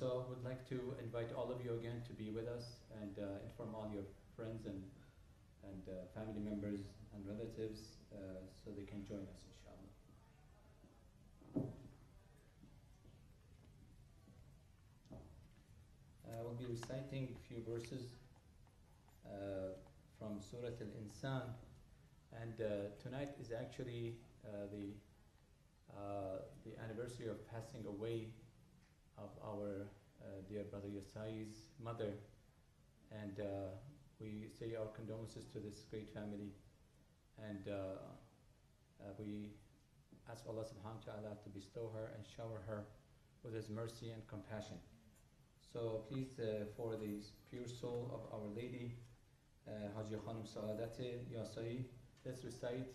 also would like to invite all of you again to be with us and inform all your friends and family members and relatives so they can join us, inshallah. I will be reciting a few verses from Surah Al-Insan, and tonight is actually the anniversary of passing away of our dear brother Yasai's mother, and we say our condolences to this great family, and we ask Allah subhanahu wa ta'ala to bestow her and shower her with His mercy and compassion. So please, for the pure soul of Our Lady, Haji Khanum Saadate Yasai, let's recite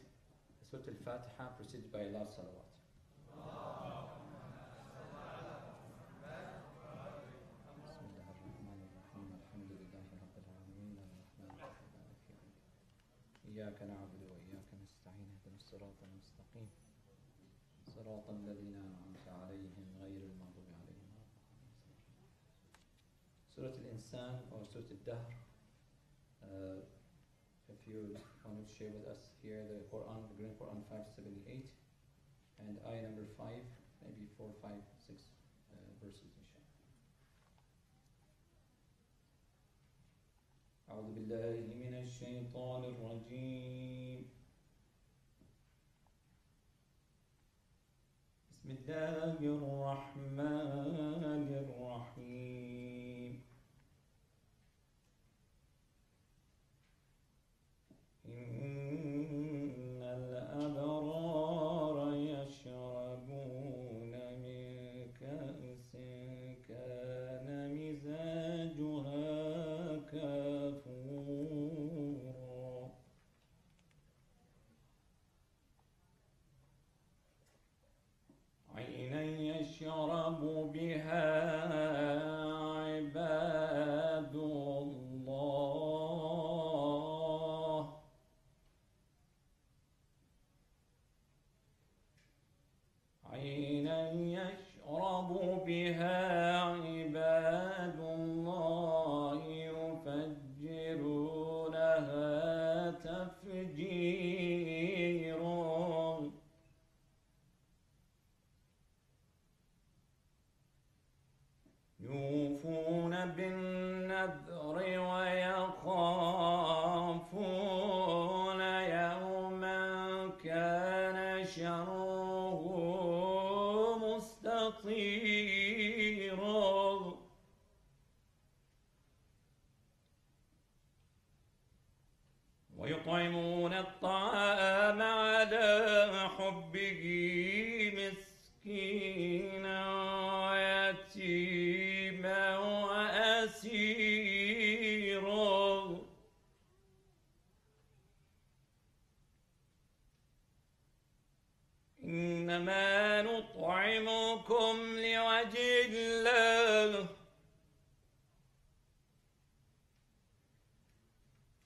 Surah Al-Fatiha preceded by a loud salawat. إياك نعبد وإياك نستعين اهدنا الصراط المستقيم صراط الذين أنعمت عليهم غير المغضوب عليهم ولا الضالين. Surah Al-Insan or Surah Al-Dahr. If you want to share with us here the Quran, the Green Quran 578 and ayah number 5, maybe 4, 5, 6 verses inshallah. أعوذ بالله من الشيطان الرجيم. بسم الله الرحمن الرحيم. إن الأبرار يشربون من كأس كان مزاجها كافورا عينا يشرب بها عباد الله عينا يشرب بها عباد الله يفجرونها تفجيرا يوفون بالنذر ويخافون يوما كان شره مستطيرا ويطعمون الطعام على حبه مسكينا ويتيما وأسيرا إنما نطعمكم لوجه الله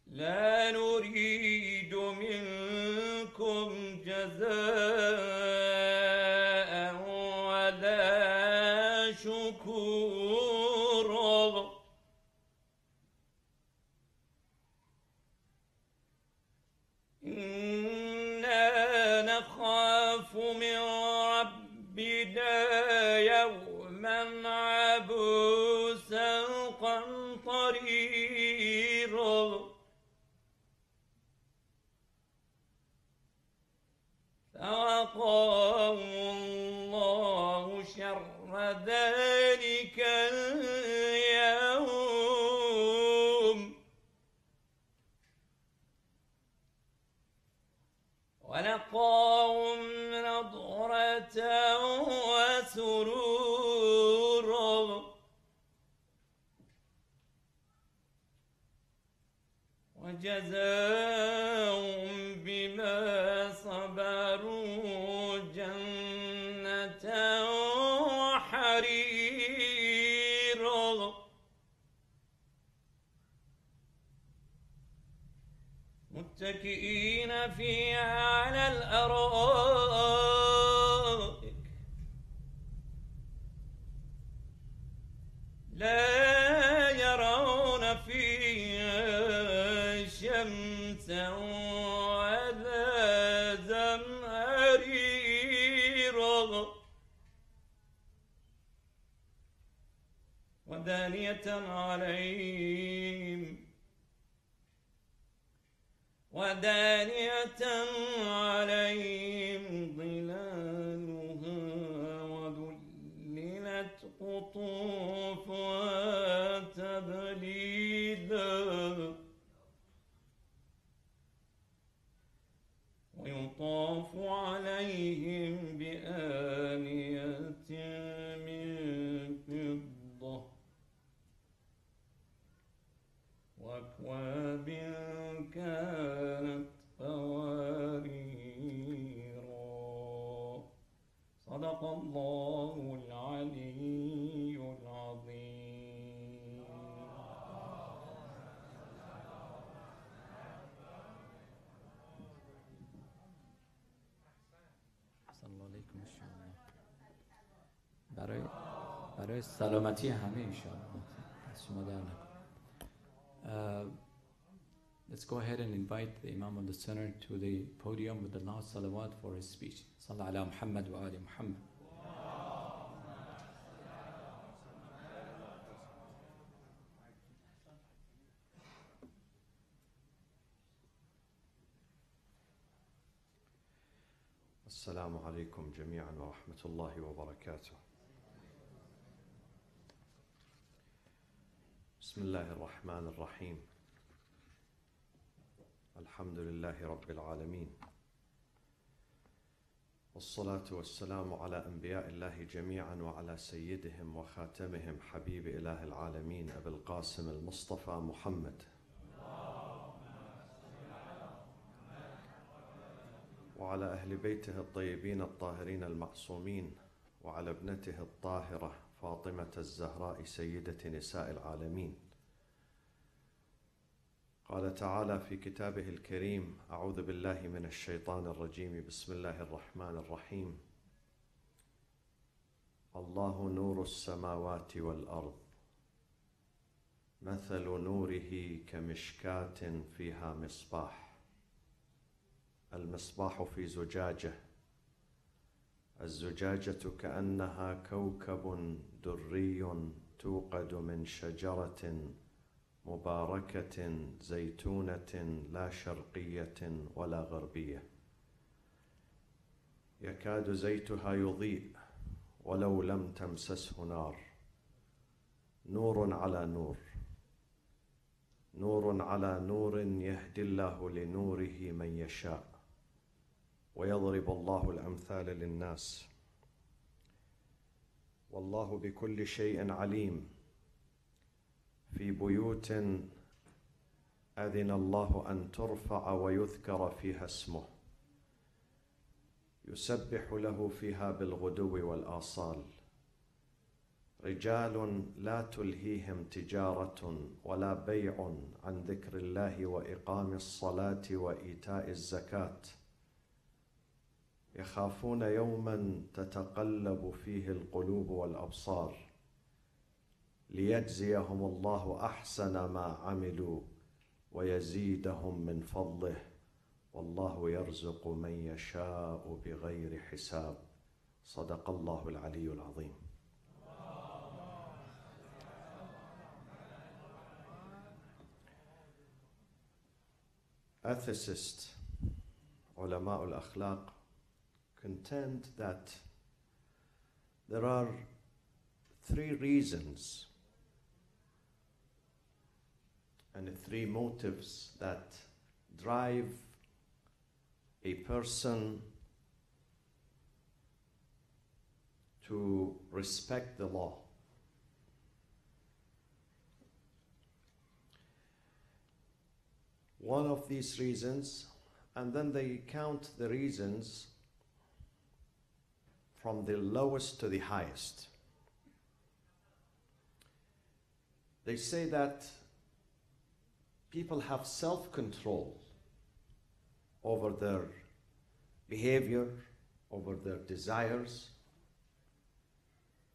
لا نريد منكم جزاء ولا شكورا إنا نخاف من ربنا يوما عبوسا قمطريرا فوقاهم الله شر ذلك اليوم ولقاهم نضرة وسرورا وجزاهم بما صبروا جنة وحريرا متكئين فيها على الأرائك لا يرون فيها شمسا ولا زمهريرا ودانية عليهم ظلالها وذللت قطوفها تذليلا ويطاف عليهم بآنية من فضة وأكواب كانت قواريرا. صدق الله العلي العظيم. صلى علیکم انشاءالله. برای سلامتی همه انشاءالله. از شما در نکنه. Let's go ahead and invite the Imam of the Center to the podium with the last salawat for his speech. Sallallahu ala Muhammad wa ali Muhammad. السلام عليكم جميعا ورحمة الله وبركاته. بسم الله الرحمن الرحيم. الحمد لله رب العالمين، والصلاة والسلام على أنبياء الله جميعا وعلى سيدهم وخاتمهم حبيب إله العالمين أبي القاسم المصطفى محمد وعلى أهل بيته الطيبين الطاهرين المعصومين وعلى ابنته الطاهرة فاطمة الزهراء سيدة نساء العالمين. قال تعالى في كتابه الكريم: أعوذ بالله من الشيطان الرجيم، بسم الله الرحمن الرحيم. الله نور السماوات والأرض، مثل نوره كمشكاة فيها مصباح، المصباح في زجاجة، الزجاجة كأنها كوكب دري توقد من شجرة مباركة زيتونة لا شرقية ولا غربية، يكاد زيتها يضيء ولو لم تمسسه نار، نور على نور، نور على نور، يهدي الله لنوره من يشاء ويضرب الله الأمثال للناس، والله بكل شيء عليم. في بيوت أذن الله أن ترفع ويذكر فيها اسمه، يسبح له فيها بالغدو والآصال، رجال لا تلهيهم تجارة ولا بيع عن ذكر الله وإقام الصلاة وإيتاء الزكاة، يخافون يوما تتقلب فيه القلوب والأبصار، ليجزيهم الله أحسن ما عملوا ويزيدهم من فضله، والله يرزق من يشاء بغير حساب. صدق الله العلي العظيم. Ethicists, ulama al-akhlaq, contend that there are three reasons and three motives that drive a person to respect the law. One of these reasons, and then they count the reasons from the lowest to the highest. They say that people have self-control over their behavior, over their desires,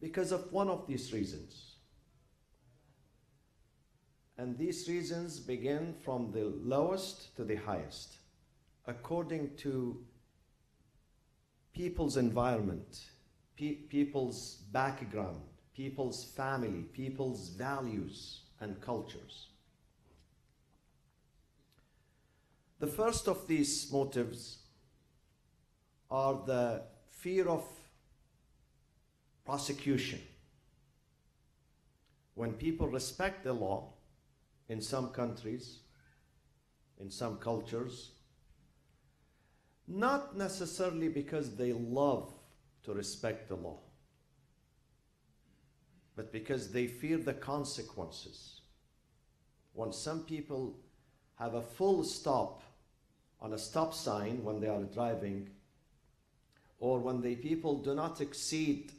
because of one of these reasons. And these reasons begin from the lowest to the highest, according to people's environment, people's background, people's family, people's values and cultures. The first of these motives are the fear of prosecution. When people respect the law in some countries, in some cultures, not necessarily because they love to respect the law, but because they fear the consequences. When some people have a full stop on a stop sign when they are driving, or when the people do not exceed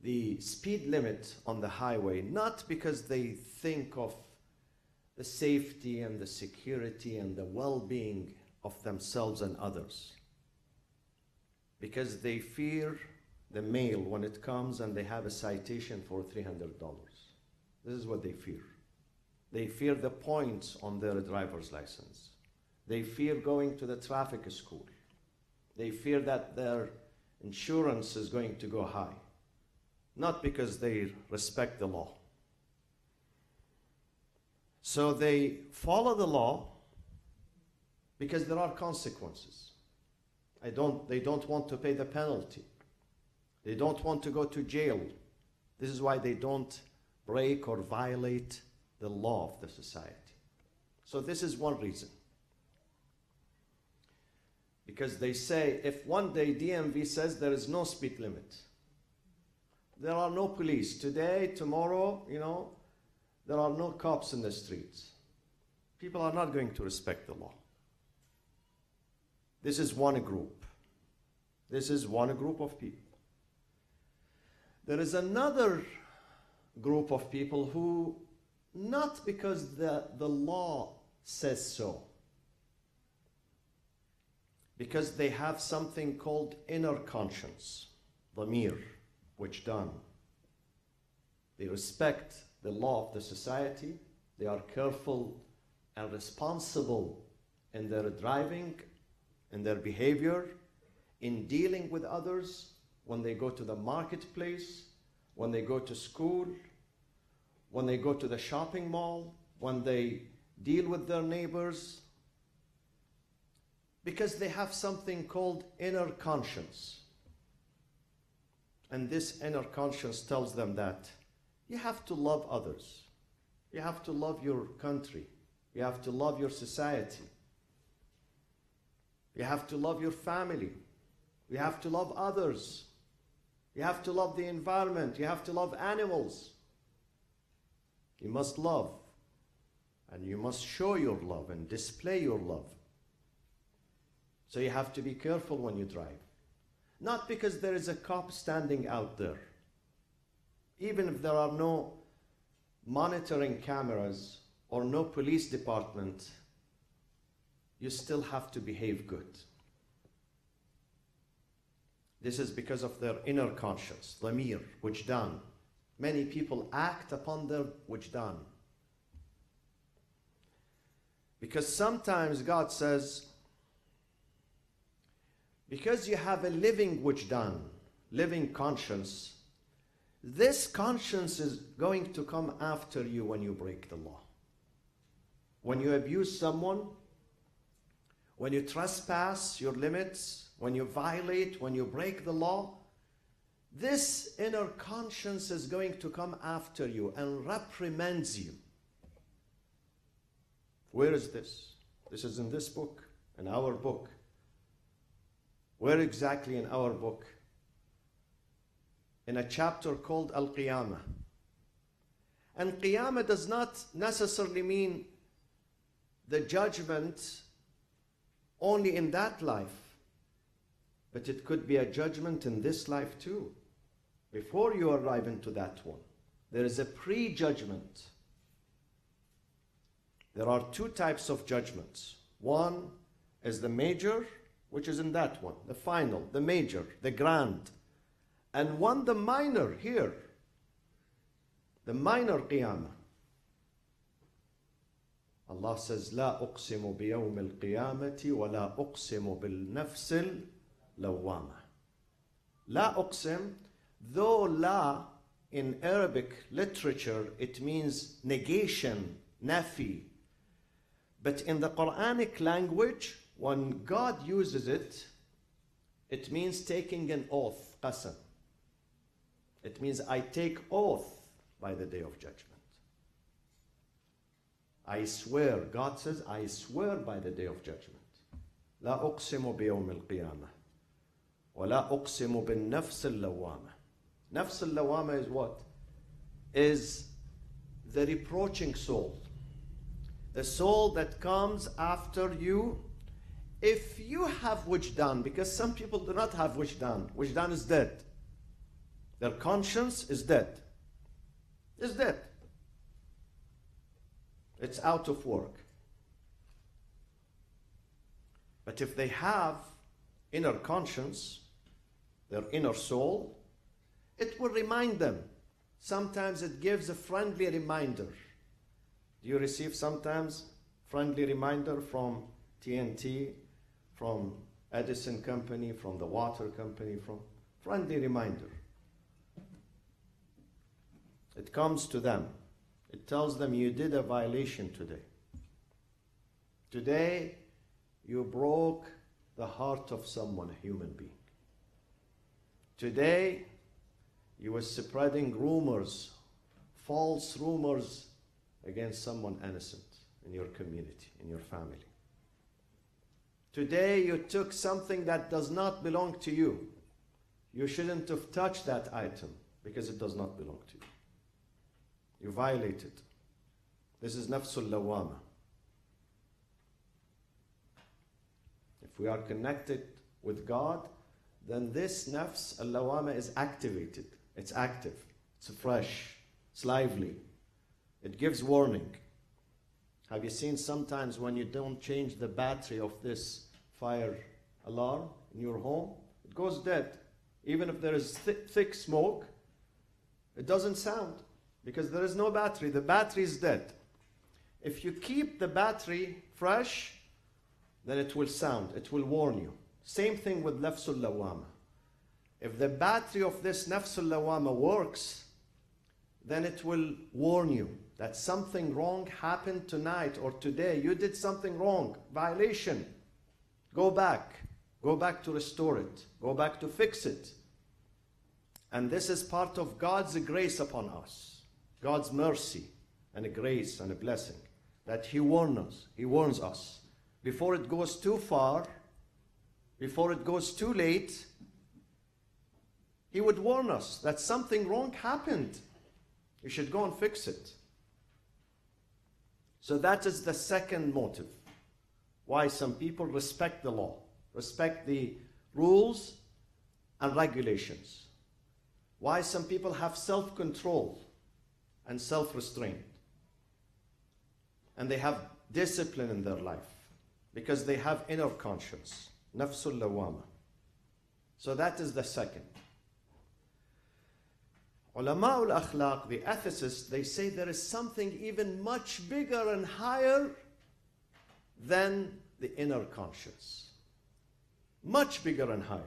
the speed limit on the highway, not because they think of the safety and the security and the well-being of themselves and others, because they fear the mail when it comes and they have a citation for $300. This is what they fear. They fear the points on their driver's license. They fear going to the traffic school. They fear that their insurance is going to go high, not because they respect the law. So they follow the law because there are consequences. They don't want to pay the penalty. They don't want to go to jail. This is why they don't break or violate the law of the society. So this is one reason. Because they say, if one day DMV says there is no speed limit, there are no police. Today, tomorrow, there are no cops in the streets. People are not going to respect the law. This is one group. This is one group of people. There is another group of people who, not because the law says so, because they have something called inner conscience, dhamir, وجدان. They respect the law of the society. They are careful and responsible in their driving, in their behavior, in dealing with others, when they go to the marketplace, when they go to school, when they go to the shopping mall, when they deal with their neighbors, because they have something called inner conscience. And this inner conscience tells them that you have to love others. You have to love your country. You have to love your society. You have to love your family. You have to love others. You have to love the environment. You have to love animals. You must love. And you must show your love and display your love. So you have to be careful when you drive. Not because there is a cop standing out there. Even if there are no monitoring cameras or no police department, you still have to behave good. This is because of their inner conscience, dhamir, wujdan. Many people act upon their wujdan. Because sometimes God says, because you have a living wujdan, living conscience, this conscience is going to come after you when you break the law. When you abuse someone, when you trespass your limits, when you violate, when you break the law, this inner conscience is going to come after you and reprimands you. Where is this? This is in this book, in our book. Where exactly in our book? In a chapter called Al-Qiyamah. And Qiyamah does not necessarily mean the judgment only in that life, but it could be a judgment in this life too. Before you arrive into that one, there is a pre-judgment. There are two types of judgments. One is the major, which is in that one, the final, the major, the grand. And one, the minor, here. The minor qiyamah. Allah says, لا أقسم بيوم القيامة ولا أقسم بالنفس اللوامة. لا أقسم, though la in Arabic literature it means negation, nafi. But in the Quranic language, when God uses it, it means taking an oath, qasam. It means I take oath by the day of judgment. I swear, God says, I swear by the day of judgment. لا أقسم بيوم القيامة ولا أقسم بالنفس اللوامة. Nafs al-lawama is what? Is the reproaching soul. The soul that comes after you. If you have wujdan, because some people do not have wujdan. Wujdan is dead. Their conscience is dead. It's dead. It's out of work. But if they have inner conscience, their inner soul, it will remind them. Sometimes it gives a friendly reminder. Do you receive sometimes friendly reminder from TNT, from Edison Company, from the water company, from friendly reminder? It comes to them. It tells them you did a violation today. Today, you broke the heart of someone, a human being. Today, you were spreading rumors, false rumors against someone innocent in your community, in your family. Today, you took something that does not belong to you. You shouldn't have touched that item because it does not belong to you. You violated. This is nafsul lawama. If we are connected with God, then this nafs al-lawama is activated. It's active. It's fresh. It's lively. It gives warning. Have you seen sometimes when you don't change the battery of this fire alarm in your home, it goes dead. Even if there is thick smoke, it doesn't sound. Because there is no battery. The battery is dead. If you keep the battery fresh, then it will sound. It will warn you. Same thing with nafsul lawama. If the battery of this nafsul lawama works, then it will warn you that something wrong happened tonight or today. You did something wrong. Violation. Go back. Go back to restore it. Go back to fix it. And this is part of God's grace upon us. God's mercy and a grace and a blessing that He warns us before it goes too far, before it goes too late. He would warn us that something wrong happened. You should go and fix it. So that is the second motive why some people respect the law, respect the rules and regulations. Why some people have self-control and self-restraint. And they have discipline in their life because they have inner conscience, nafsul lawama. So that is the second. Ulama al-akhlaq, the ethicists, they say there is something even much bigger and higher than the inner conscience. Much bigger and higher.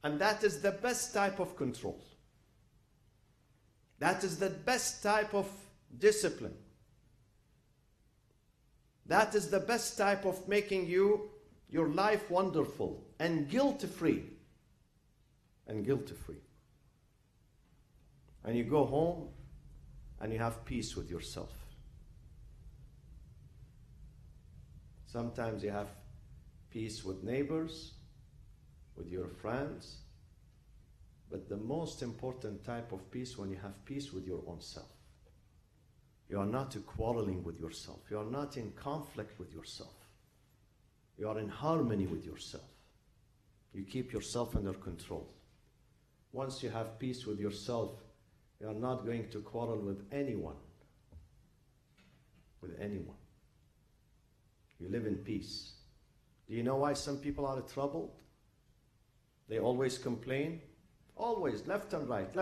And that is the best type of control. That is the best type of discipline. That is the best type of making your life wonderful and guilt-free. And guilt-free. And you go home and you have peace with yourself. Sometimes you have peace with neighbors, with your friends. But the most important type of peace when you have peace with your own self. You are not quarreling with yourself. You are not in conflict with yourself. You are in harmony with yourself. You keep yourself under control. Once you have peace with yourself, you are not going to quarrel with anyone. With anyone. You live in peace. Do you know why some people are troubled? They always complain. Always, left and right,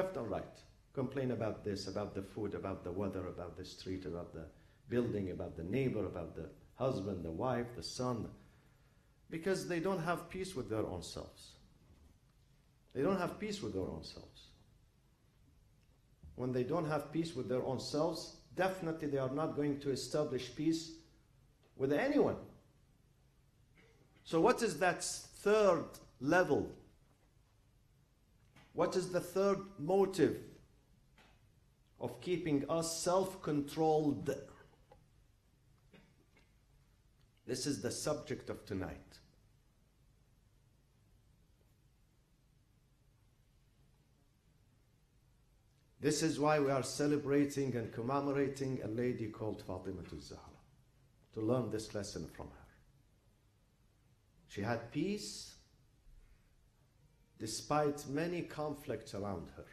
Complain about this, about the food, about the weather, about the street, about the building, about the neighbor, about the husband, the wife, the son. Because they don't have peace with their own selves. They don't have peace with their own selves. When they don't have peace with their own selves, definitely they are not going to establish peace with anyone. So what is that third level? What is the third motive of keeping us self-controlled? This is the subject of tonight. This is why we are celebrating and commemorating a lady called Fatima al-Zahra, to learn this lesson from her. She had peace despite many conflicts around her.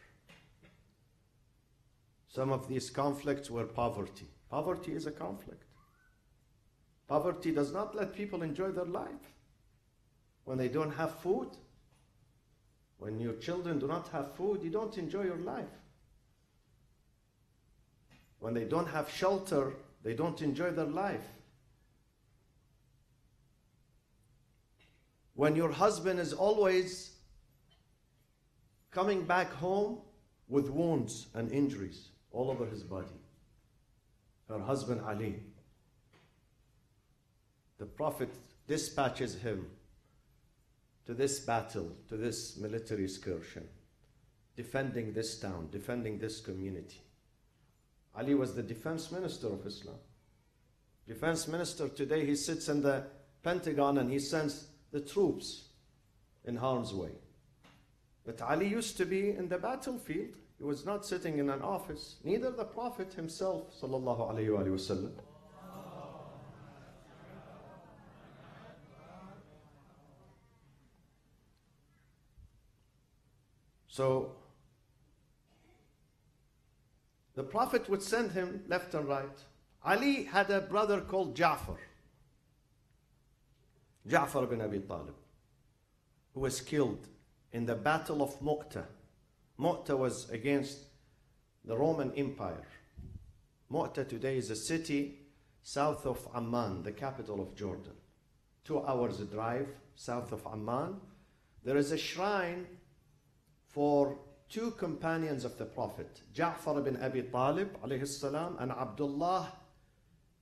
Some of these conflicts were poverty. Poverty is a conflict. Poverty does not let people enjoy their life. When they don't have food, when your children do not have food, you don't enjoy your life. When they don't have shelter, they don't enjoy their life. When your husband is always coming back home with wounds and injuries all over his body. Her husband Ali, the Prophet dispatches him to this battle, to this military excursion, defending this town, defending this community. Ali was the defense minister of Islam. Defense minister today, he sits in the Pentagon and he sends the troops in harm's way. But Ali used to be in the battlefield. He was not sitting in an office. Neither the Prophet himself, sallallahu alayhi wa sallam. So, the Prophet would send him left and right. Ali had a brother called Ja'far. Ja'far ibn Abi Talib, who was killed in the Battle of Mu'tah. Mu'tah was against the Roman Empire. Mu'tah today is a city south of Amman, the capital of Jordan. 2 hours drive south of Amman. There is a shrine for 2 companions of the Prophet, Ja'far ibn Abi Talib alayhi salam, and Abdullah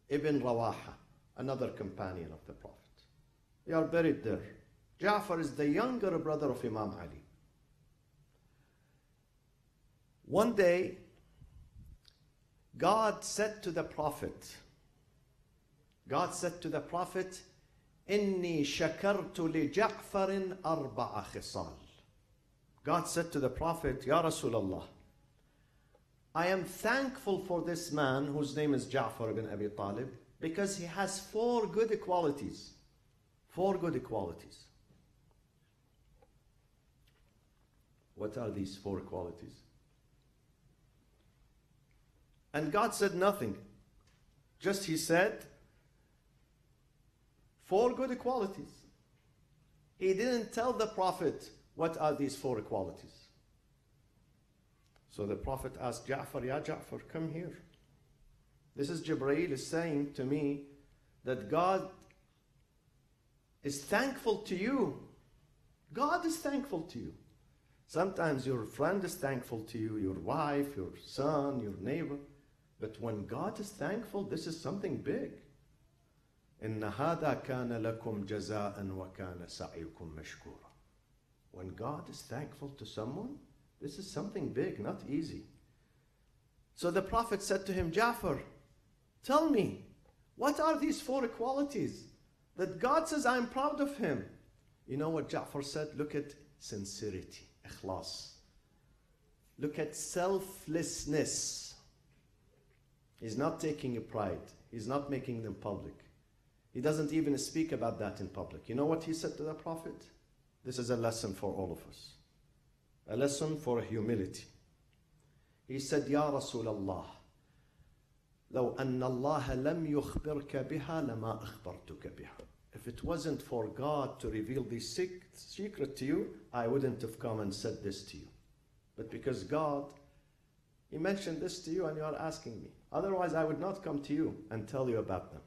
ibn Rawaha, another companion of the Prophet. They are buried there. Ja'far is the younger brother of Imam Ali. One day, God said to the Prophet, إِنِّي شَكَرْتُ لِجَعْفَرٍ أَرْبَعَ خِصَالٍ. God said to the Prophet, Ya Rasulullah, I am thankful for this man whose name is Ja'far ibn Abi Talib because he has 4 good qualities. 4 good qualities. What are these 4 qualities? And God said nothing. Just he said 4 good qualities. He didn't tell the Prophet what are these 4 qualities. So the Prophet asked Ja'far, Ya Ja'far, come here. This is Jibreel is saying to me that God is thankful to you. God is thankful to you. Sometimes your friend is thankful to you, your wife, your son, your neighbor. But when God is thankful, this is something big. إِنَّ هَذَا كَانَ لَكُمْ جَزَاءً وَكَانَ سَعْيُكُمْ مَشْكُورًا. When God is thankful to someone, this is something big, not easy. So the Prophet said to him, Ja'far, tell me, what are these 4 qualities that God says I'm proud of him? You know what Ja'far said? Look at sincerity, ikhlas. Look at selflessness. He's not taking a pride. He's not making them public. He doesn't even speak about that in public. You know what he said to the Prophet? This is a lesson for all of us. A lesson for humility. He said, Ya Rasulallah, لو أن الله لم يخبرك بها لما أخبرتك بها. If it wasn't for God to reveal this secret to you, I wouldn't have come and said this to you. But because God He mentioned this to you and you are asking me. Otherwise, I would not come to you and tell you about them.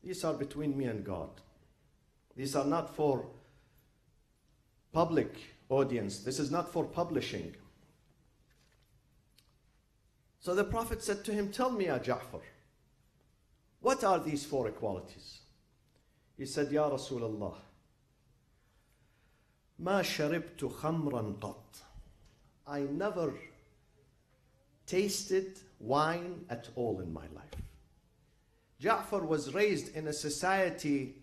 These are between me and God. These are not for public audience. This is not for publishing. So the Prophet said to him, tell me, Ya Ja'far, what are these four equalities? He said, Ya Rasulullah, ما شربت خمرا قط. I never tasted wine at all in my life. Ja'far was raised in a society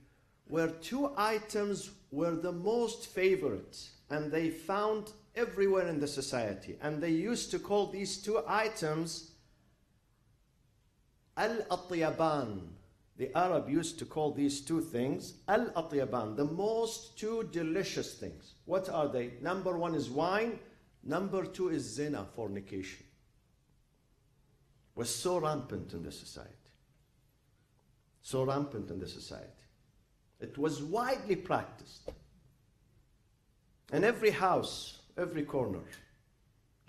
where two items were the most favorite, and they found everywhere in the society. And they used to call these two items al-atyaban. The Arab used to call these two things al-atyaban, the most two delicious things. What are they? Number one is wine. Number two is zina, fornication. Was so rampant in the society. So rampant in the society. It was widely practiced. In every house, every corner,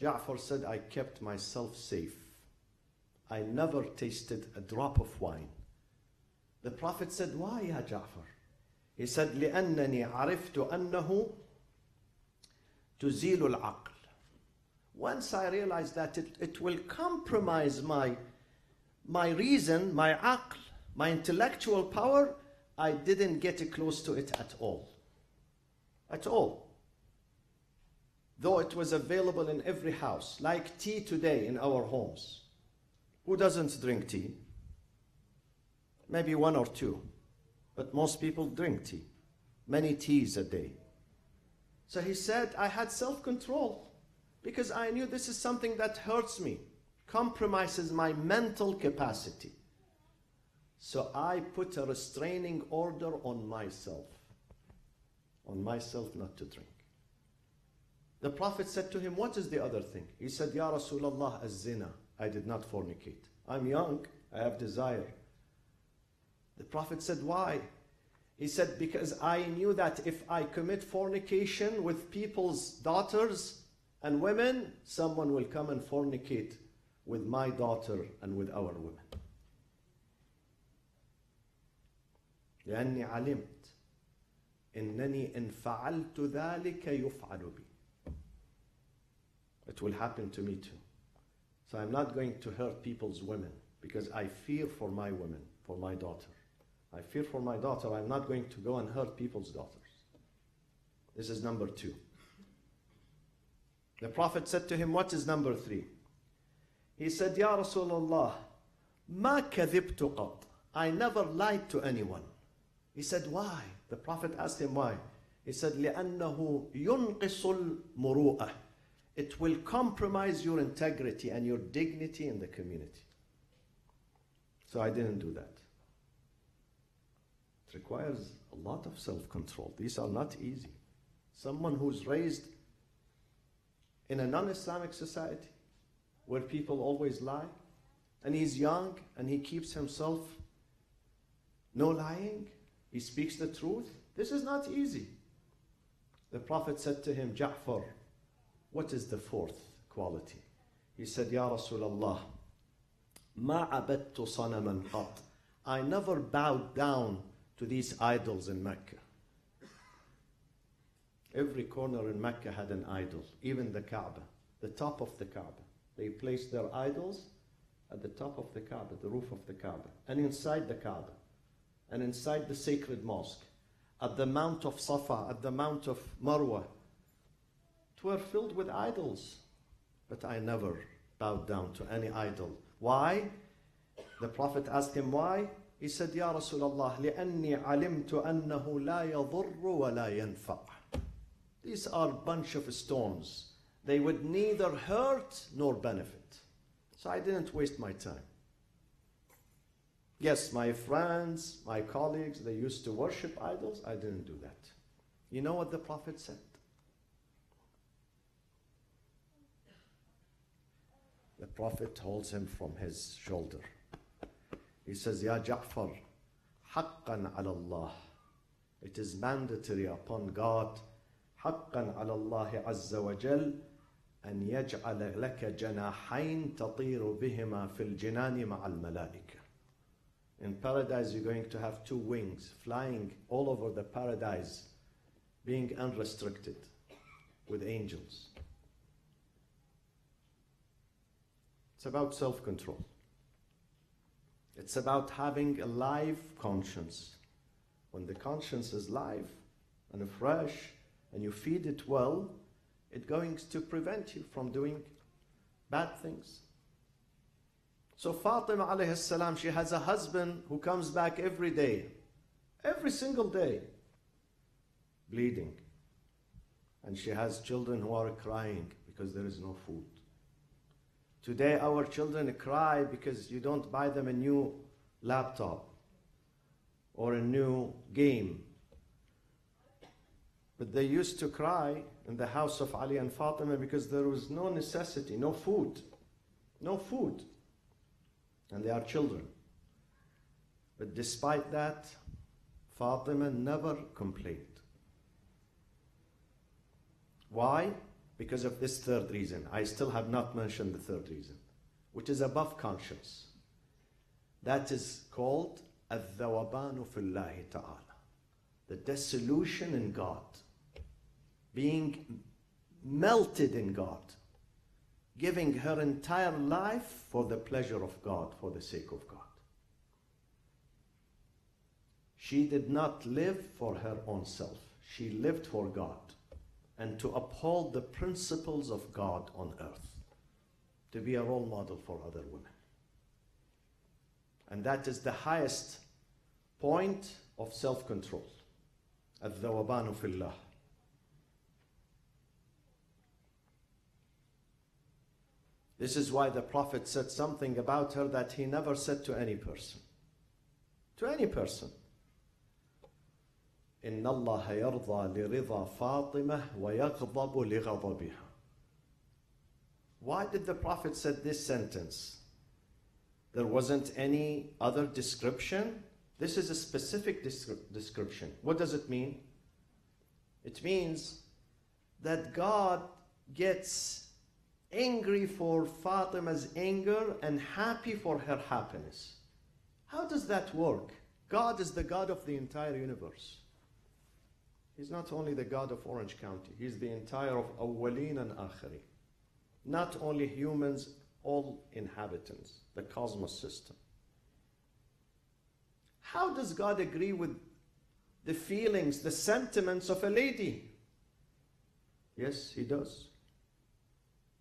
Ja'far said, I kept myself safe. I never tasted a drop of wine. The Prophet said, why, Ya Ja'far? He said, لأنني عرفت أنه تزيل العقل. Once I realized that it will compromise my reason, my aql, my intellectual power, I didn't get close to it at all. At all. Though it was available in every house, like tea today in our homes. Who doesn't drink tea? Maybe one or two. But most people drink tea. Many teas a day. So he said, I had self-control because I knew this is something that hurts me, compromises my mental capacity. So I put a restraining order on myself not to drink. The Prophet said to him, what is the other thing? He said, Ya Rasulullah, az-zina. I did not fornicate. I'm young, I have desire. The Prophet said, why? He said, because I knew that if I commit fornication with people's daughters and women, someone will come and fornicate with my daughter and with our women. لأني علمت إنني إن فعلت ذلك يفعل بي. It will happen to me too. So I'm not going to hurt people's women because I fear for my women, for my daughter. I fear for my daughter. I'm not going to go and hurt people's daughters. This is number two. The Prophet said to him, what is number three? He said, Ya Rasulullah, ما كذبت قط. I never lied to anyone. He said, why? The Prophet asked him why. He said, لأنه ينقص المروءة. It will compromise your integrity and your dignity in the community. So I didn't do that. It requires a lot of self-control. These are not easy. Someone who's raised in a non-Islamic society where people always lie, and he's young and he keeps himself no lying, he speaks the truth. This is not easy. The Prophet said to him, Ja'far, what is the fourth quality? He said, Ya Rasulullah, ma abadtu sanaman qat. I never bowed down to these idols in Mecca. Every corner in Mecca had an idol, even the Kaaba, the top of the Kaaba. They placed their idols at the top of the Kaaba, the roof of the Kaaba, and inside the Kaaba, and inside the sacred mosque, at the Mount of Safa, at the Mount of Marwa. It were filled with idols. But I never bowed down to any idol. Why? The Prophet asked him why. He said, Ya Rasulullah, لأني علمت أنه لا يضر ولا ينفع. These are a bunch of stones. They would neither hurt nor benefit. So I didn't waste my time. Yes, my friends, my colleagues, they used to worship idols. I didn't do that. You know what the Prophet said? The Prophet holds him from his shoulder. He says, Ya Ja'far, حقا على الله. It is mandatory upon God, حقا على الله عز وجل, أن يجعل لك جناحين تطير بهما في الجنان مع الملائكة. In paradise you're going to have two wings flying all over the paradise, being unrestricted with angels. It's about self-control. It's about having a live conscience. When the conscience is live and fresh and you feed it well, it's going to prevent you from doing bad things. So Fatima alayhi salam, she has a husband who comes back every day, every single day, bleeding. And she has children who are crying because there is no food. Today our children cry because you don't buy them a new laptop or a new game. But they used to cry in the house of Ali and Fatima because there was no necessity, no food. No food. And they are children. But despite that, Fatima never complained. Why? Because of this third reason. I still have not mentioned the third reason, which is above conscience. That is called الذوبان في الله تعالى, the dissolution in God, being melted in God, giving her entire life for the pleasure of God, for the sake of God. She did not live for her own self. She lived for God and to uphold the principles of God on earth, to be a role model for other women. And that is the highest point of self-control. الذوبان في الله. This is why the Prophet said something about her that he never said to any person. To any person. إن الله يرضى لرضا فاطمة ويغضب لغضبها. Why did the Prophet said this sentence? There wasn't any other description. This is a specific description. What does it mean? It means that God gets angry for Fatima's anger and happy for her happiness. How does that work? God is the God of the entire universe. He's not only the God of Orange County. He's the entire of Awwaleen and Akhirin. Not only humans, all inhabitants, the cosmos system. How does God agree with the feelings, the sentiments of a lady? Yes, He does.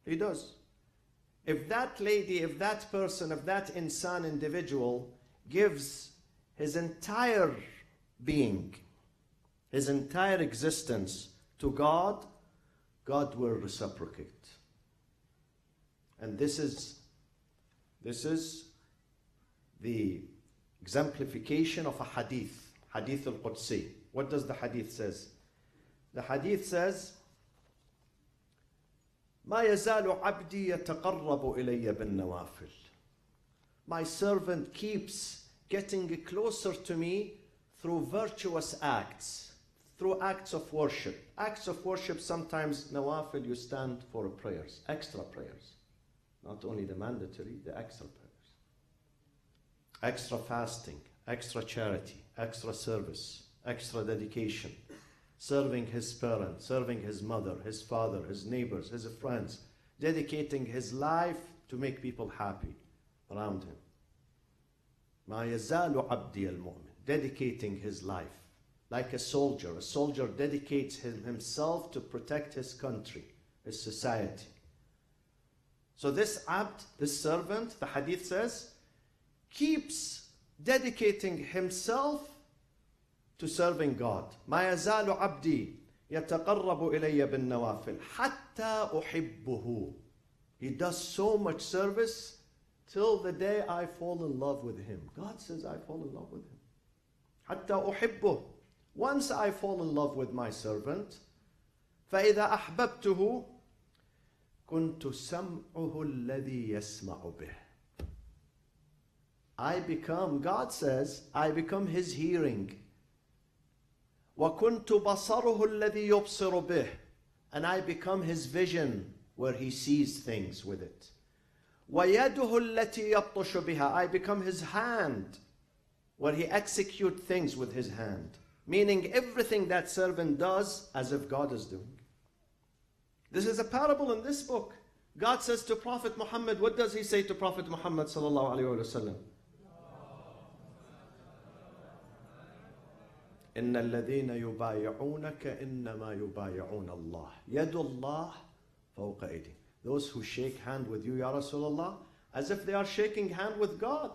He does. If that lady, if that person, if that insan individual gives his entire being, his entire existence to God, God will reciprocate. And this is the exemplification of a hadith, hadith al-Qudsi. What does the hadith says? The hadith says, ما يزال عبدي يتقرب إلي بالنوافل. My servant keeps getting closer to me through virtuous acts, through acts of worship. Acts of worship, sometimes nawafil, you stand for prayers, extra prayers. Not only the mandatory, the extra prayers. Extra fasting, extra charity, extra service, extra dedication. Serving his parents, serving his mother, his father, his neighbors, his friends. Dedicating his life to make people happy around him. ما يزال عبدي المؤمن. Dedicating his life. Like a soldier. A soldier dedicates himself to protect his country, his society. So this abd, this servant, the hadith says, keeps dedicating himself to serving God. ما يزال عبدي يتقرب إلي بالنوافل حتى أحبه. He does so much service till the day I fall in love with him. God says I fall in love with him. حتى أحبه. Once I fall in love with my servant, فإذا أحببته كنت سمعه الذي يسمع به. I become, God says, I become his hearing. وَكُنْتُ بَصَرُهُ الَّذِي يُبْصِرُ بِهِ. And I become his vision. where he sees things with it. وَيَدُهُ الَّتِي يَبْطُشُ بِهَا. I become his hand, where he executes things with his hand. Meaning everything that servant does as if God is doing. This is a parable in this book. God says to Prophet Muhammad, what does he say to Prophet Muhammad sallallahu alaihi wasallam? إن الذين يبايعونك إنما يبايعون الله يد الله فوق أيديهم. Those who shake hand with you, Ya Rasulullah, as if they are shaking hand with God.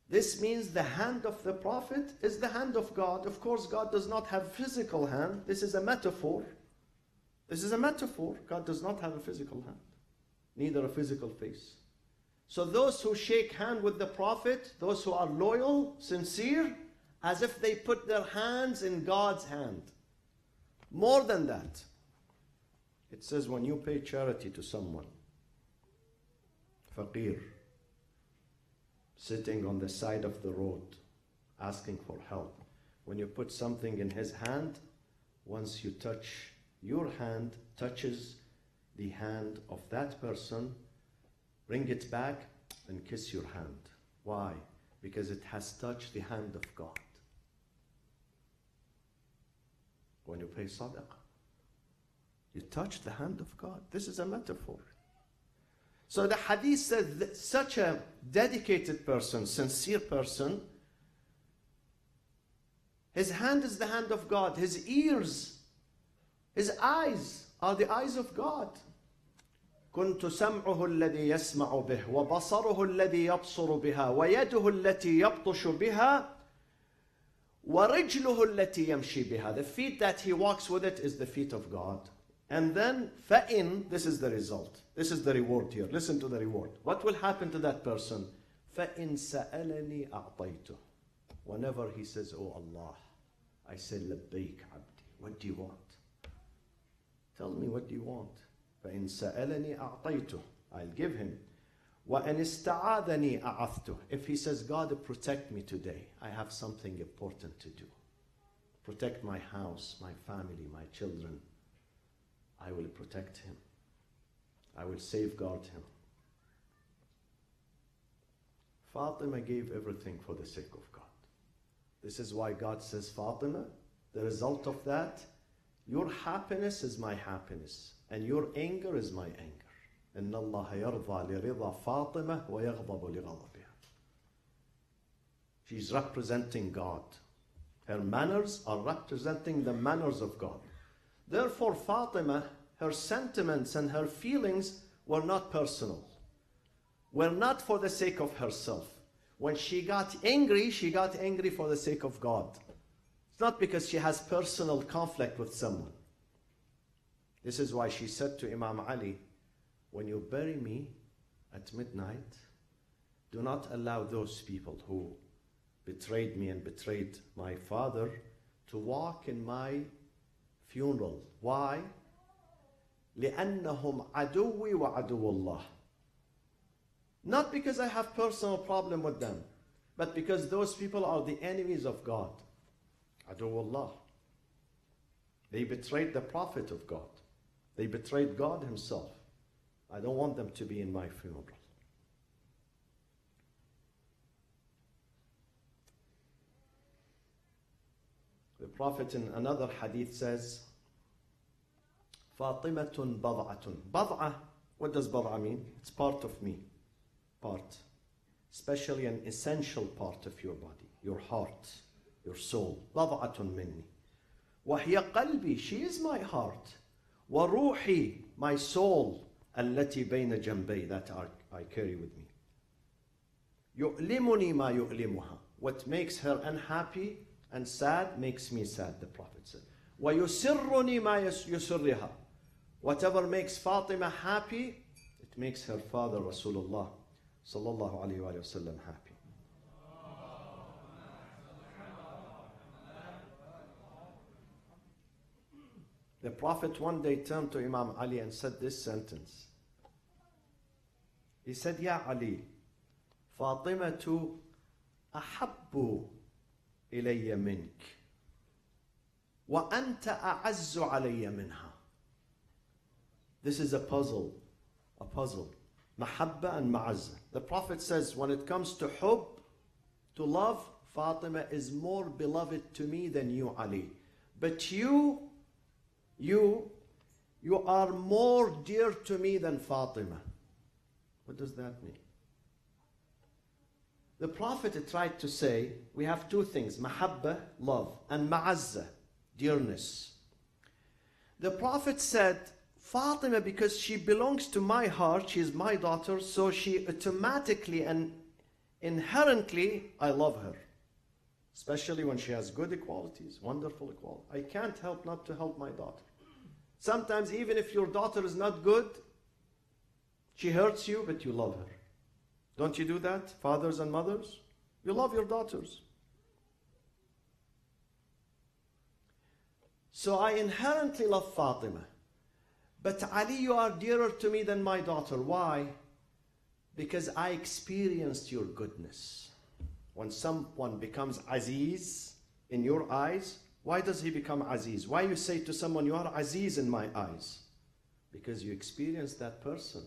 This means the hand of the Prophet is the hand of God. Of course, God does not have physical hand. This is a metaphor. This is a metaphor. God does not have a physical hand, neither a physical face. So those who shake hand with the Prophet, those who are loyal, sincere, as if they put their hands in God's hand. More than that, it says when you pay charity to someone, faqir, sitting on the side of the road, asking for help, when you put something in his hand, once you touch, your hand touches the hand of that person, bring it back and kiss your hand. Why? Because it has touched the hand of God. When you pay sadaqah, you touch the hand of God. This is a metaphor. So the hadith said that such a dedicated person, sincere person, his hand is the hand of God. His ears, his eyes are the eyes of God. كنت سمعه الذي يسمع به وبصره الذي يبصر بها ويده التي يبطش بها وَرِجْلُهُ الَّتِي يَمْشِي بِهَا. The feet that he walks with it is the feet of God. And then, فَإِن, this is the result. This is the reward here. Listen to the reward. What will happen to that person? فَإِن سَأَلَنِي أَعْطَيْتُهُ. Whenever he says, oh Allah, I say, لَبَّيْكَ عَبْدِي. What do you want? Tell me, what do you want? فَإِن سَأَلَنِي أَعْطَيْتُهُ. I'll give him. وَأَنِ اسْتَعَاذَنِي أَعَذْتُهُ. If he says, God, protect me today, I have something important to do. Protect my house, my family, my children. I will protect him. I will safeguard him. Fatima gave everything for the sake of God. This is why God says, Fatima, the result of that, your happiness is my happiness, and your anger is my anger. إن الله يرضى لرضا فاطمة ويغضب لغضبها. She's representing God. Her manners are representing the manners of God. Therefore, Fatima, her sentiments and her feelings were not personal, were not for the sake of herself. When she got angry for the sake of God. It's not because she has personal conflict with someone. This is why she said to Imam Ali, when you bury me at midnight, do not allow those people who betrayed me and betrayed my father to walk in my funeral. Why? لأنهم عدوي وعدو الله. Not because I have personal problem with them, but because those people are the enemies of God. عدو الله. They betrayed the Prophet of God. They betrayed God himself. I don't want them to be in my funeral. The Prophet in another hadith says, فاطمة بضعة. بضعة, what does بضعة mean? It's part of me. Part. Especially an essential part of your body, your heart, your soul. بضعة مني. وهي قلبي, she is my heart. وروحي, my soul. التي بين جنبي, that I carry with me. يؤلمني ما يؤلمها. What makes her unhappy and sad makes me sad, the Prophet said. ويسرني ما يسرها. Whatever makes Fatima happy, it makes her father Rasulullah sallallahu alayhi wa sallam happy. The Prophet one day turned to Imam Ali and said this sentence. He said, Ya Ali, Fatimatu ahabbu ilayya mink, wa anta a'azzu alayya minha. This is a puzzle. A puzzle. Mahabba and ma'azza. The Prophet says, when it comes to hubb, to love, Fatima is more beloved to me than you, Ali. But you are more dear to me than Fatima. What does that mean? The Prophet tried to say, we have two things, mahabba, love, and ma'azza, dearness. The Prophet said, Fatima, because she belongs to my heart, she is my daughter, so she automatically and inherently, I love her. Especially when she has good qualities, wonderful qualities. I can't help not to help my daughter. Sometimes even if your daughter is not good, she hurts you, but you love her. Don't you do that, fathers and mothers? You love your daughters. So I inherently love Fatima. But Ali, you are dearer to me than my daughter. Why? Because I experienced your goodness. When someone becomes Aziz in your eyes, why does he become Aziz? Why you say to someone, you are Aziz in my eyes? Because you experienced that person.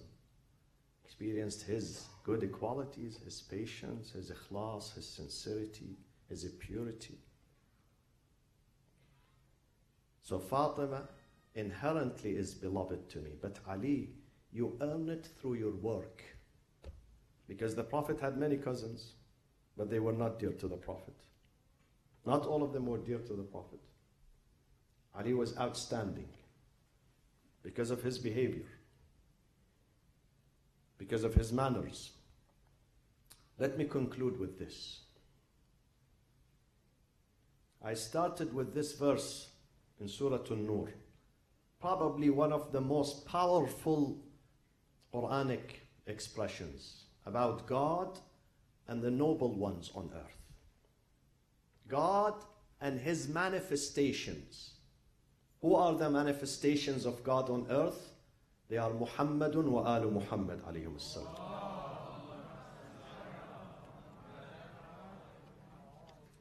Experienced his good qualities, his patience, his ikhlas, his sincerity, his purity. So Fatima inherently is beloved to me. But Ali, you earn it through your work. Because the Prophet had many cousins, but they were not dear to the Prophet. Not all of them were dear to the Prophet. Ali was outstanding because of his behavior, because of his manners. Let me conclude with this. I started with this verse in Surah An-Nur, probably one of the most powerful Quranic expressions about God and the noble ones on earth. God and His manifestations. Who are the manifestations of God on earth? They are Muhammadun wa alu Muhammad alayhim as-salam.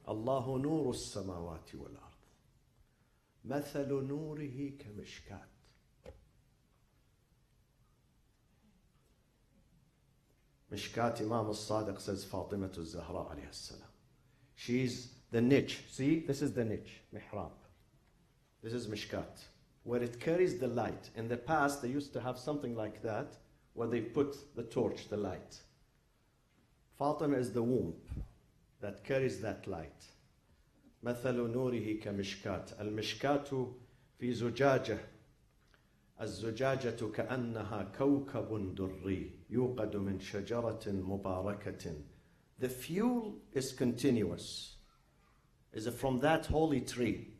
Allahu nuru as-samawati wal ard. Mathalu nurihi kamishkat. Mishkat, Imam al-Sadiq says, Fatima al-Zahra alayhi salam. She's the niche. See, this is the niche, mihrab. This is Mishkat, where it carries the light. In the past, they used to have something like that, where they put the torch, the light. Fatima is the womb that carries that light. مثل نوره كمشكات. المشكات في زجاجة. الزجاجة كأنها كوكب دري يوقد من شجرة مباركة. The fuel is continuous. Is from that holy tree.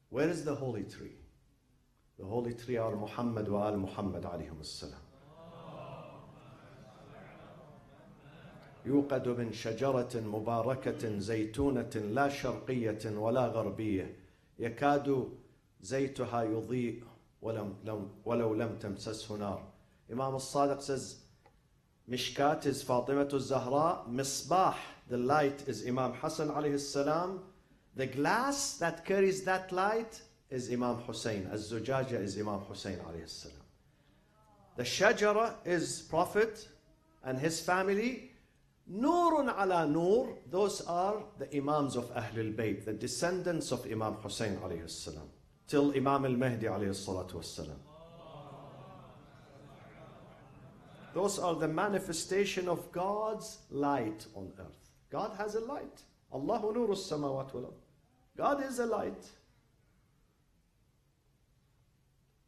Where is the holy tree? The holy tree are Muhammad wa al Muhammad alayhim as-salam. يوقد من شجرة مباركة زيتونة لا شرقية ولا غربية يكاد زيتها يضيء ولو لم تمسسه نار. Imam al-Sadiq says, Mishkat is Fatima al-Zahra, Misbah, the light is Imam Hassan alayhi salam, the glass that carries that light is Imam Hussein, Az-Zujaja is Imam Hussein alayhi salam. The Shajara is Prophet and his family. Nurun ala nur, those are the Imams of Ahlul Bayt, the descendants of Imam Hussein alayhi salam, till Imam al-Mahdi alayhi salatu wassalam. Those are the manifestation of God's light on earth. God has a light. Allahu nuru as-samawati wal ard. God is a light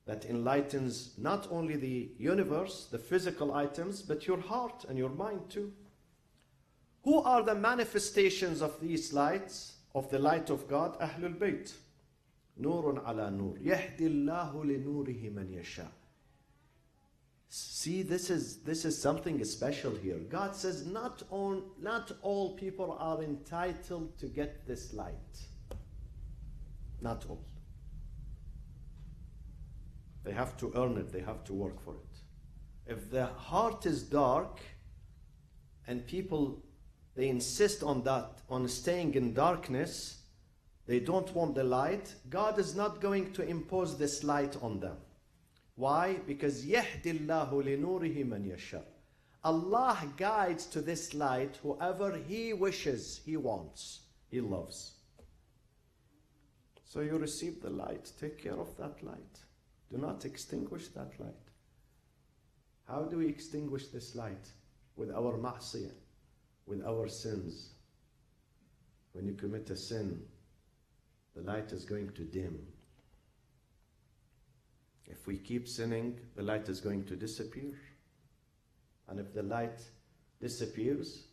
that enlightens not only the universe, the physical items, but your heart and your mind too. Who are the manifestations of these lights, of the light of God? Ahlul Bayt. Nurun ala nur. Yahdi Allahu li nurihi man yasha. See, this is something special here. God says not all people are entitled to get this light. Not all. They have to earn it. They have to work for it. If the heart is dark and people, they insist on that, on staying in darkness, they don't want the light, God is not going to impose this light on them. Why? Because يَهْدِ اللَّهُ لِنُورِهِ مَنْ يَشَاءُ. Allah guides to this light whoever He wishes, He wants, He loves. So you receive the light, take care of that light. Do not extinguish that light. How do we extinguish this light? With our ma'siyah, with our sins. When you commit a sin, the light is going to dim. If we keep sinning, the light is going to disappear. And if the light disappears,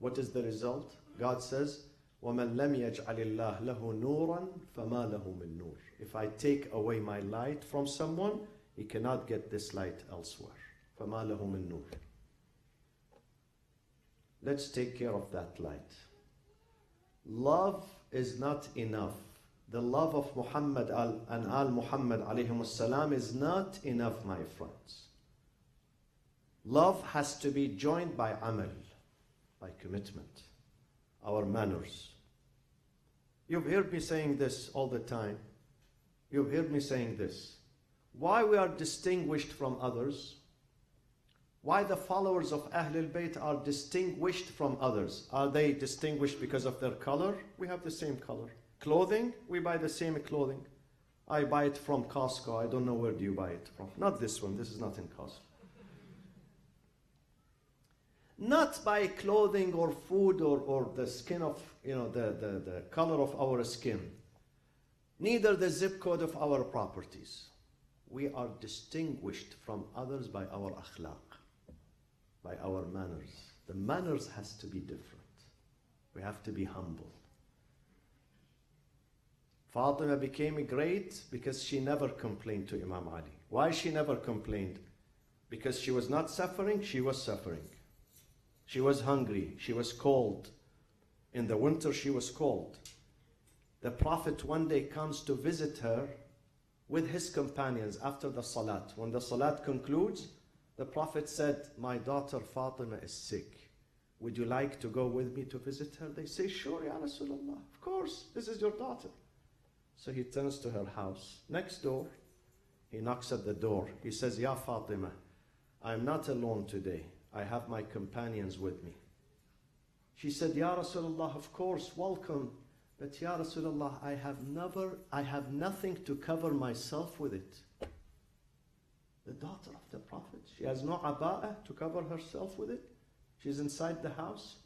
what is the result? God says, وَمَنْ لَمْ يَجْعَلِ اللَّهُ لَهُ نُورًا فَمَا لَهُ مِن نُور. If I take away my light from someone, he cannot get this light elsewhere. فَمَا لَهُ مِن نُور. Let's take care of that light. Love is not enough. The love of Muhammad and al-Muhammad alayhim salam is not enough, my friends. Love has to be joined by amal, by commitment, our manners. You've heard me saying this all the time. You've heard me saying this. Why we are distinguished from others? Why the followers of Ahlul Bayt are distinguished from others? Are they distinguished because of their color? We have the same color. Clothing? We buy the same clothing. I buy it from Costco. I don't know where do you buy it from. Not this one. This is not in Costco. Not by clothing or food or the skin of, the color of our skin. Neither the zip code of our properties. We are distinguished from others by our akhlaq, by our manners. The manners has to be different. We have to be humble. Fatima became great because she never complained to Imam Ali. Why she never complained? Because she was not suffering, she was suffering. She was hungry, she was cold. In the winter she was cold. The Prophet one day comes to visit her with his companions after the salat. When the salat concludes, the Prophet said, my daughter Fatima is sick. Would you like to go with me to visit her? They say, sure, Ya Rasulullah. Of course, this is your daughter. So he turns to her house. Next door, he knocks at the door. He says, Ya Fatima, I'm not alone today. I have my companions with me. She said, Ya Rasulullah, of course, welcome. But Ya Rasulullah, I have nothing to cover myself with it. The daughter of the Prophet, she has no aba'ah to cover herself with it. She's inside the house.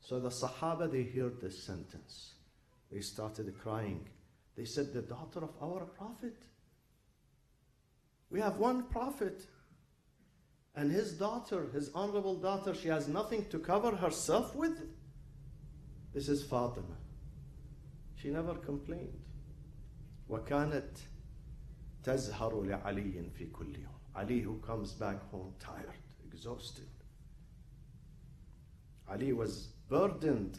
So the Sahaba, they heard this sentence. They started crying. They said, the daughter of our Prophet. We have one Prophet. And his daughter, his honorable daughter, she has nothing to cover herself with. This is Fatima. She never complained. وَكَانَتْ تَزْهَرُ لِعَلِيٍّ فِي كُلِّ يَوْمٍ. Ali who comes back home tired, exhausted. Ali was burdened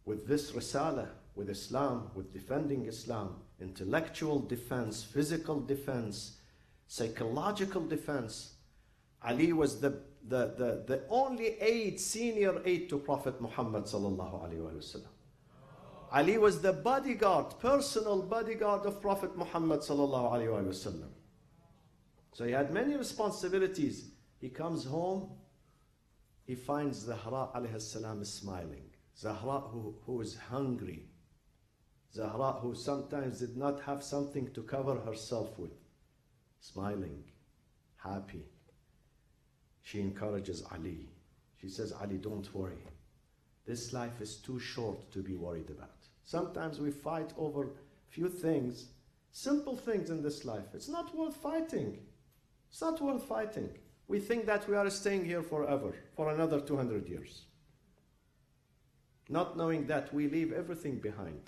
with this risala, with Islam, with defending Islam, intellectual defense, physical defense, psychological defense. Ali was the only senior aide to Prophet Muhammad sallallahu alaihi wasallam. Ali was the bodyguard, personal bodyguard of Prophet Muhammad sallallahu alaihi wasallam. So he had many responsibilities. He comes home, he finds Zahra alayhi salam smiling. Zahra who is hungry. Zahra who sometimes did not have something to cover herself with. Smiling, happy. She encourages Ali. She says, Ali, don't worry. This life is too short to be worried about. Sometimes we fight over few things, simple things in this life. It's not worth fighting. It's not worth fighting. We think that we are staying here forever, for another 200 years. Not knowing that we leave everything behind.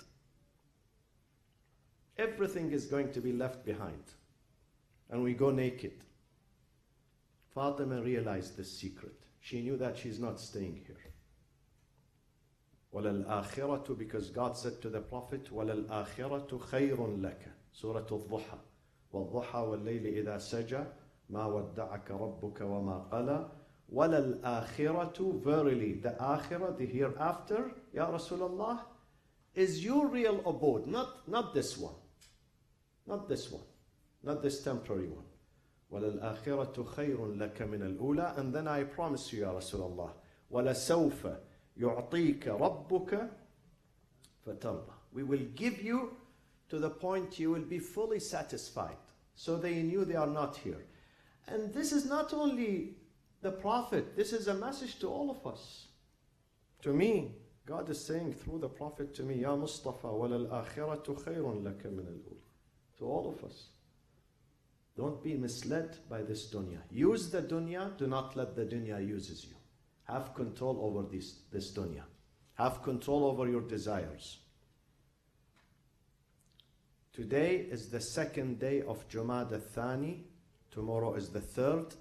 Everything is going to be left behind. And we go naked. Fatima realized this secret. She knew that she's not staying here. وَلَلْآخِرَةُ, because God said to the Prophet, وَلَلْآخِرَةُ خَيْرٌ لَكَ. Surah Al-Duha. وَالضُّحَى وَاللَّيْلِ إِذَا سَجَى مَا وَدَّعَكَ رَبُّكَ وَمَا قَلَى وَلَلْآخِرَةُ, verily, the akhirah, the hereafter, Ya Rasulullah, is your real abode, not this one. Not this one. not this temporary one. وَلَلْآخِرَةُ خَيْرٌ لَكَ مِنَ الْأُولَى. And then I promise you, Ya Rasulullah, وَلَسَوْفَ يُعْطِيكَ رَبُّكَ فَتَرْضَى. We will give you to the point you will be fully satisfied. So they knew they are not here. And this is not only the Prophet, this is a message to all of us. To me, God is saying through the Prophet to me, Ya Mustafa, وَلَلْآخِرَةُ خَيْرٌ لَكَ مِنَ الْأُولَى. To all of us. Don't be misled by this dunya. Use the dunya, do not let the dunya uses you. Have control over this dunya. Have control over your desires. Today is the second day of Jumad al-Thani. Tomorrow is the third.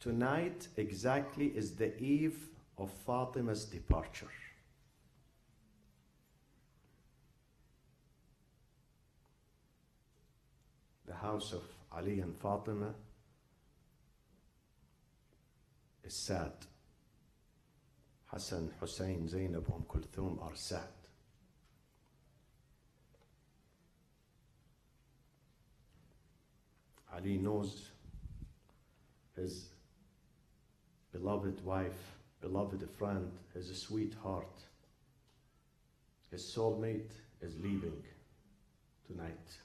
Tonight exactly is the eve of Fatima's departure. The house of Ali and Fatima is sad. Hassan, Hussein, Zainab, Kulthum are sad. Ali knows his beloved wife, beloved friend, his sweetheart, his soulmate is leaving tonight.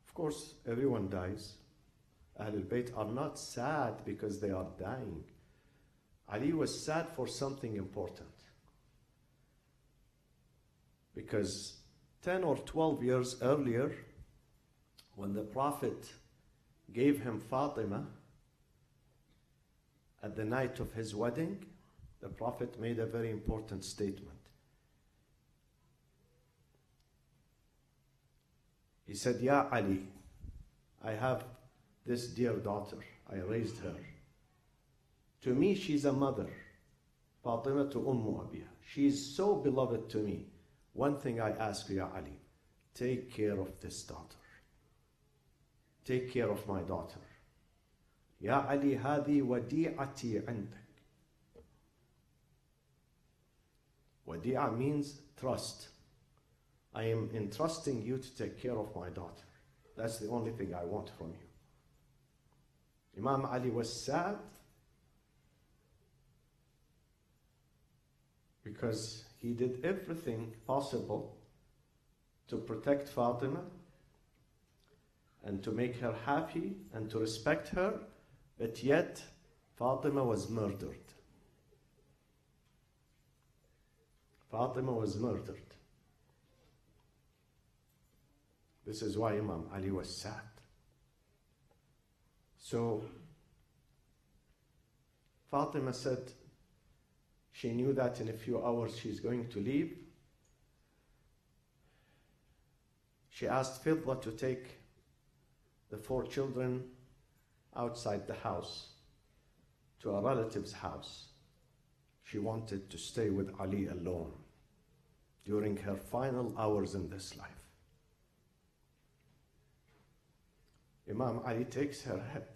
Of course, everyone dies. Ahl al-Bayt are not sad because they are dying. Ali was sad for something important. Because 10 or 12 years earlier, when the Prophet gave him Fatima at the night of his wedding, the Prophet made a very important statement. He said, Ya Ali, I have this dear daughter. I raised her. To me, she's a mother. Fatima to Ummu Abiha. She is so beloved to me. One thing I ask you, Ya Ali, take care of this daughter. Take care of my daughter. Ya Ali, هذه وديعتي عندك. Wadi'a means trust. I am entrusting you to take care of my daughter. That's the only thing I want from you. Imam Ali was sad because he did everything possible to protect Fatima and to make her happy and to respect her, but yet Fatima was murdered. Fatima was murdered. This is why Imam Ali was sad. So Fatima said she knew that in a few hours she's going to leave. She asked Fidda to take the 4 children outside the house to a relative's house. She wanted to stay with Ali alone during her final hours in this life. Imam Ali takes her head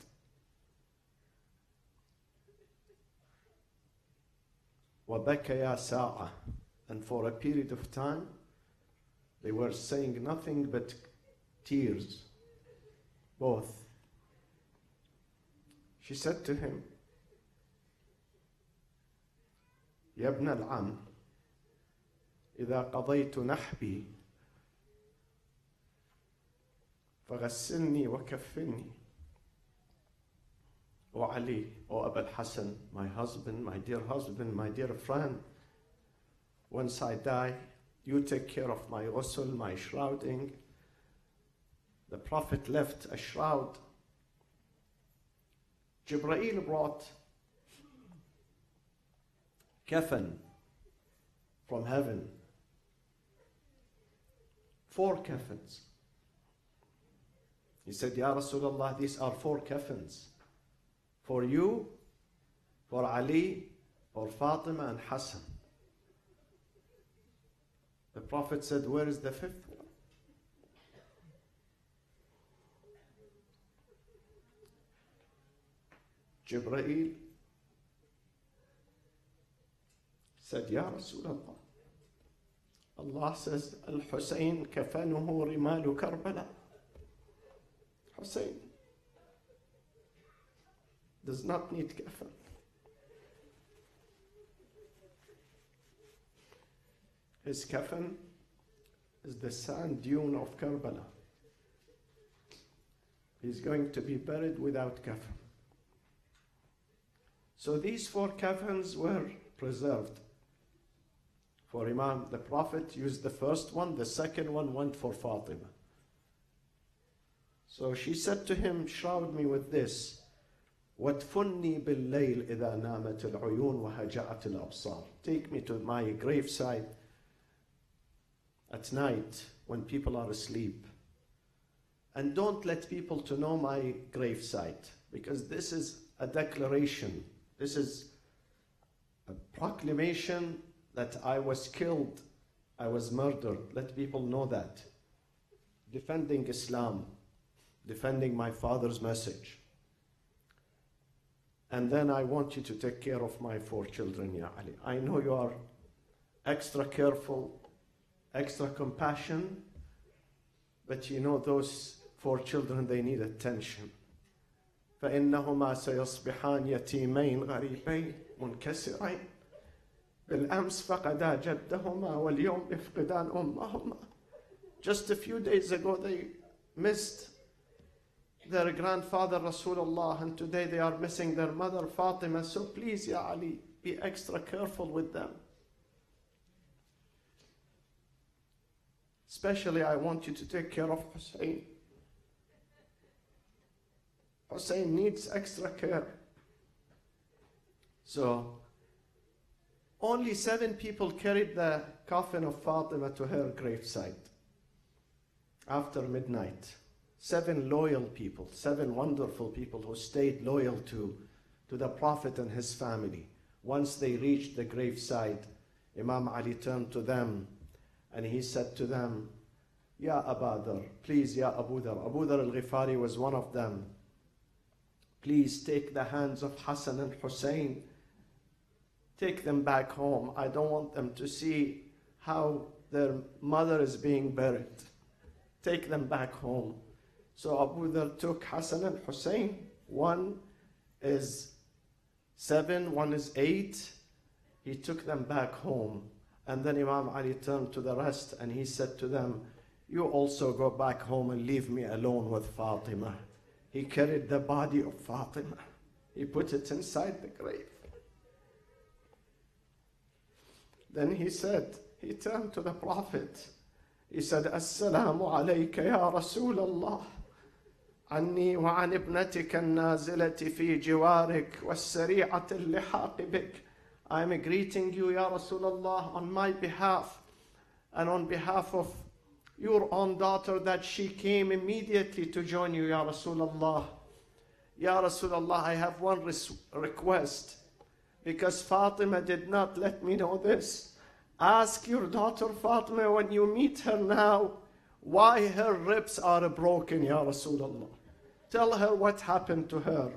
وَبَكَيَا سَاعَةً, and for a period of time they were saying nothing but tears, both. She said to him, يا ابن العم إذا قضيت نحبي فغسلني وكفني. O Ali, O Abu al-Hasan, my husband, my dear friend, once I die, you take care of my ghusl, my shrouding. The Prophet left a shroud. Jibreel brought kafan from heaven. 4 kafans. He said, Ya Rasulullah, these are 4 kafans. For you, for Ali, for Fatima and Hassan. The Prophet said, where is the 5th one? Jibreel said, Ya Rasulullah, Allah says, Al-Husayn kafanuhu rimalu Karbala. Hussein does not need kafan. His kafan is the sand dune of Karbala. He's going to be buried without kafan. So these 4 kafans were preserved. For Imam, the Prophet used the first one, the second one went for Fatima. So she said to him, shroud me with this. وَادْفُنِّي بِاللَّيْلِ إِذَا نَامَتِ الْعُيُونُ وَهَجَعَتِ الْأَبْصَارِ. Take me to my graveside at night when people are asleep. And don't let people to know my gravesite, because this is a declaration. This is a proclamation that I was killed, I was murdered. Let people know that. Defending Islam, defending my father's message. And then I want you to take care of my 4 children, Ya Ali. I know you are extra careful, extra compassion, but you know those 4 children, they need attention. فإنهما سيصبحان يتيمين غريبين منكسرين بالأمس فقدا جدهما واليوم يفقدان أمهما. Just a few days ago they missed their grandfather Rasulullah, and today they are missing their mother Fatima. So please, Ya Ali, be extra careful with them. Especially I want you to take care of Hussein. Hussein needs extra care. So only 7 people carried the coffin of Fatima to her gravesite after midnight. 7 loyal people, 7 wonderful people who stayed loyal to the Prophet and his family. Once they reached the graveside, Imam Ali turned to them and he said to them, Ya Aba Dhar, please, Ya Abu Dhar. Abu Dhar al-Ghifari was one of them. Please take the hands of Hassan and Hussein. Take them back home. I don't want them to see how their mother is being buried. Take them back home. So Abu Dhar took Hassan and Hussein. One is 7, one is 8. He took them back home. And then Imam Ali turned to the rest and he said to them, you also go back home and leave me alone with Fatima. He carried the body of Fatima. He put it inside the grave. Then he turned to the Prophet. He said, Assalamu alayka ya Rasul Allah. عني وعن ابنتك النازلة في جوارك والسريعة اللحاق بك. I am greeting you, Ya Rasulullah, on my behalf and on behalf of your own daughter, that she came immediately to join you, Ya Rasulullah. Ya Rasulullah, I have one request, because Fatima did not let me know this. Ask your daughter Fatima when you meet her now, why her ribs are broken, Ya Rasulullah. Tell her what happened to her.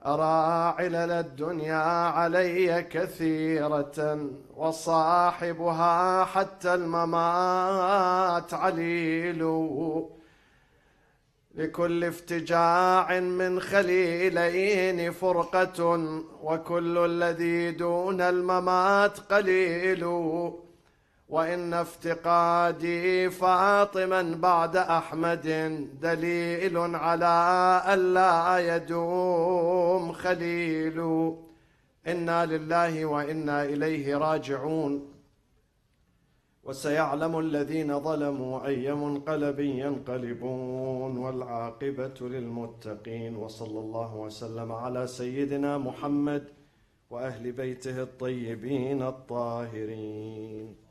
أرى علل الدنيا علي كثيرة وصاحبها حتى الممات عليل لكل افتجاع من خليلين فرقة وكل الذي دون الممات قليل وإن افتقادي فاطما بعد أحمد دليل على ألا يدوم خليل إنا لله وإنا إليه راجعون وسيعلم الذين ظلموا أي منقلب ينقلبون والعاقبة للمتقين وصلى الله وسلم على سيدنا محمد وأهل بيته الطيبين الطاهرين.